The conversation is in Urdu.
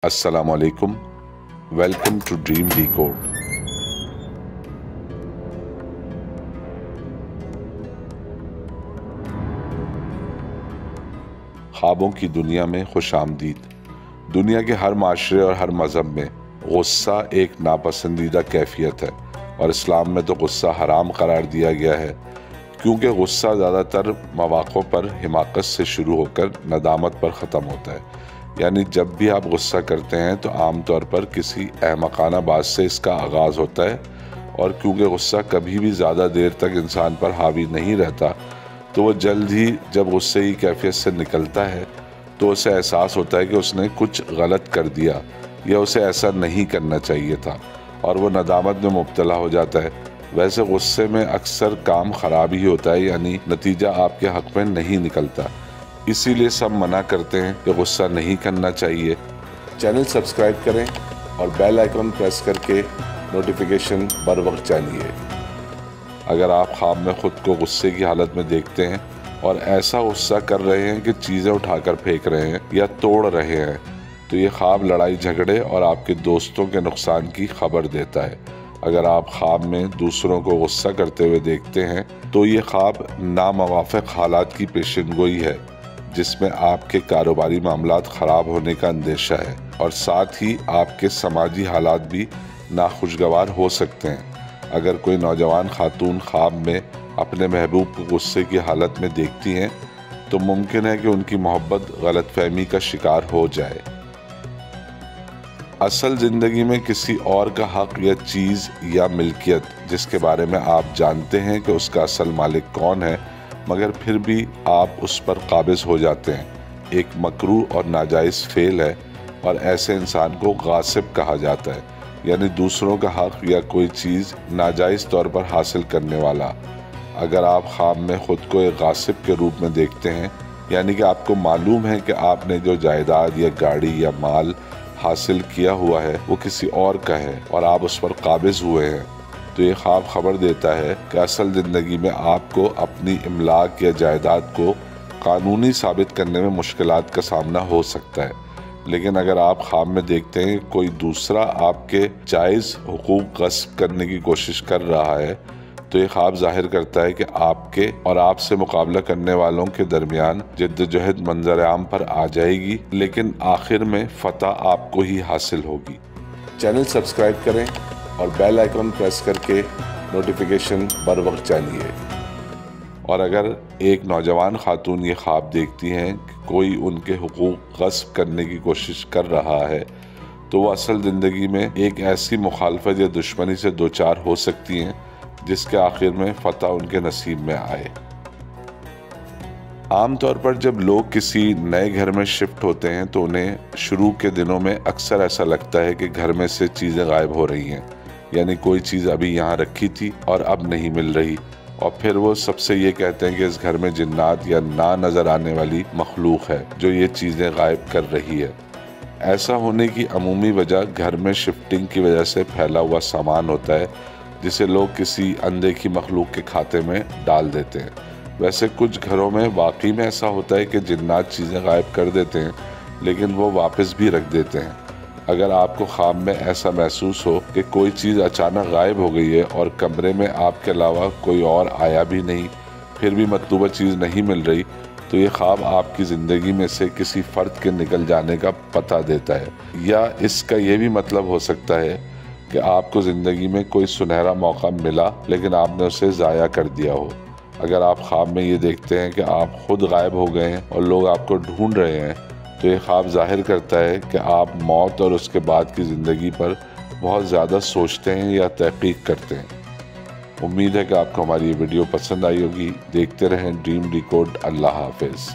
السلام علیکم، ویلکم ٹو ڈریم ڈیکوڈ۔ خوابوں کی دنیا میں خوش آمدید۔ دنیا کے ہر معاشرے اور ہر مذہب میں غصہ ایک ناپسندیدہ کیفیت ہے، اور اسلام میں تو غصہ حرام قرار دیا گیا ہے، کیونکہ غصہ زیادہ تر مواقع پر حماقت سے شروع ہو کر ندامت پر ختم ہوتا ہے۔ یعنی جب بھی آپ غصہ کرتے ہیں تو عام طور پر کسی احمقانہ بات سے اس کا آغاز ہوتا ہے، اور کیونکہ غصہ کبھی بھی زیادہ دیر تک انسان پر حاوی نہیں رہتا، تو وہ جلد ہی جب غصے کی کیفیت سے نکلتا ہے تو اسے احساس ہوتا ہے کہ اس نے کچھ غلط کر دیا یا اسے ایسا نہیں کرنا چاہیے تھا، اور وہ ندامت میں مبتلا ہو جاتا ہے۔ ویسے غصے میں اکثر کام خراب ہی ہوتا ہے، یعنی نتیجہ آپ کے حق میں نہیں نکلتا، اسی لیے سب منع کرتے ہیں کہ غصہ نہیں کرنا چاہیے۔ چینل سبسکرائب کریں اور بیل آئیکن پریس کر کے نوٹیفیکیشن بر وقت جانیے۔ اگر آپ خواب میں خود کو غصے کی حالت میں دیکھتے ہیں اور ایسا غصہ کر رہے ہیں کہ چیزیں اٹھا کر پھینک رہے ہیں یا توڑ رہے ہیں، تو یہ خواب لڑائی جھگڑے اور آپ کے دوستوں کے نقصان کی خبر دیتا ہے۔ اگر آپ خواب میں دوسروں کو غصہ کرتے ہوئے دیکھتے ہیں تو یہ خواب ناموافق حالات کی پیشن گوئی ہے، جس میں آپ کے کاروباری معاملات خراب ہونے کا اندیشہ ہے، اور ساتھ ہی آپ کے سماجی حالات بھی ناخوشگوار ہو سکتے ہیں۔ اگر کوئی نوجوان خاتون خواب میں اپنے محبوب کو غصے کی حالت میں دیکھتی ہیں تو ممکن ہے کہ ان کی محبت غلط فہمی کا شکار ہو جائے۔ اصل زندگی میں کسی اور کا حق یا چیز یا ملکیت جس کے بارے میں آپ جانتے ہیں کہ اس کا اصل مالک کون ہے، مگر پھر بھی آپ اس پر قابض ہو جاتے ہیں، ایک مکروہ اور ناجائز فعل ہے، اور ایسے انسان کو غاصب کہا جاتا ہے، یعنی دوسروں کا حق یا کوئی چیز ناجائز طور پر حاصل کرنے والا۔ اگر آپ خواب میں خود کو ایک غاصب کے روپ میں دیکھتے ہیں، یعنی کہ آپ کو معلوم ہے کہ آپ نے جو جائیداد یا گاڑی یا مال حاصل کیا ہوا ہے وہ کسی اور کا ہے اور آپ اس پر قابض ہوئے ہیں، تو یہ خواب خبر دیتا ہے کہ اصل زندگی میں آپ کو اپنی املاک یا جائیداد کو قانونی ثابت کرنے میں مشکلات کا سامنا ہو سکتا ہے۔ لیکن اگر آپ خواب میں دیکھتے ہیں کہ کوئی دوسرا آپ کے جائز حقوق غصب کرنے کی کوشش کر رہا ہے، تو یہ خواب ظاہر کرتا ہے کہ آپ کے اور آپ سے مقابلہ کرنے والوں کے درمیان جدوجہد منظر عام پر آ جائے گی، لیکن آخر میں فتح آپ کو ہی حاصل ہوگی۔ چینل سبسکرائب کریں اور بیل آئیکن پریس کر کے نوٹیفیکیشن بر وقت جانیے۔ اور اگر ایک نوجوان خاتون یہ خواب دیکھتی ہیں کہ کوئی ان کے حقوق غصب کرنے کی کوشش کر رہا ہے، تو وہ اصل زندگی میں ایک ایسی مخالفت یا دشمنی سے دوچار ہو سکتی ہیں جس کے آخر میں فتح ان کے نصیب میں آئے۔ عام طور پر جب لوگ کسی نئے گھر میں شفٹ ہوتے ہیں تو انہیں شروع کے دنوں میں اکثر ایسا لگتا ہے کہ گھر میں سے چیزیں غائب ہو رہی ہیں، یعنی کوئی چیز ابھی یہاں رکھی تھی اور اب نہیں مل رہی، اور پھر وہ سب سے یہ کہتے ہیں کہ اس گھر میں جنات یا نہ نظر آنے والی مخلوق ہے جو یہ چیزیں غائب کر رہی ہے۔ ایسا ہونے کی عمومی وجہ گھر میں شفٹنگ کی وجہ سے پھیلا ہوا سامان ہوتا ہے، جسے لوگ کسی اندیکھی مخلوق کے کھاتے میں ڈال دیتے ہیں۔ ویسے کچھ گھروں میں واقعی میں ایسا ہوتا ہے کہ جنات چیزیں غائب کر دیتے ہیں، لیکن وہ واپس بھی رکھ دیتے ہیں۔ اگر آپ کو خواب میں ایسا محسوس ہو کہ کوئی چیز اچانک غائب ہو گئی ہے اور کمرے میں آپ کے علاوہ کوئی اور آیا بھی نہیں، پھر بھی مطلوبہ چیز نہیں مل رہی، تو یہ خواب آپ کی زندگی میں سے کسی فرد کے نکل جانے کا پتہ دیتا ہے، یا اس کا یہ بھی مطلب ہو سکتا ہے کہ آپ کو زندگی میں کوئی سنہرا موقع ملا لیکن آپ نے اسے ضائع کر دیا ہو۔ اگر آپ خواب میں یہ دیکھتے ہیں کہ آپ خود غائب ہو گئے ہیں اور لوگ آپ کو ڈھونڈ رہے ہیں، تو یہ خواب ظاہر کرتا ہے کہ آپ موت اور اس کے بعد کی زندگی پر بہت زیادہ سوچتے ہیں یا تحقیق کرتے ہیں۔ امید ہے کہ آپ کو ہماری یہ ویڈیو پسند آئی ہوگی۔ دیکھتے رہیں ڈریم ڈیکوڈ۔ اللہ حافظ۔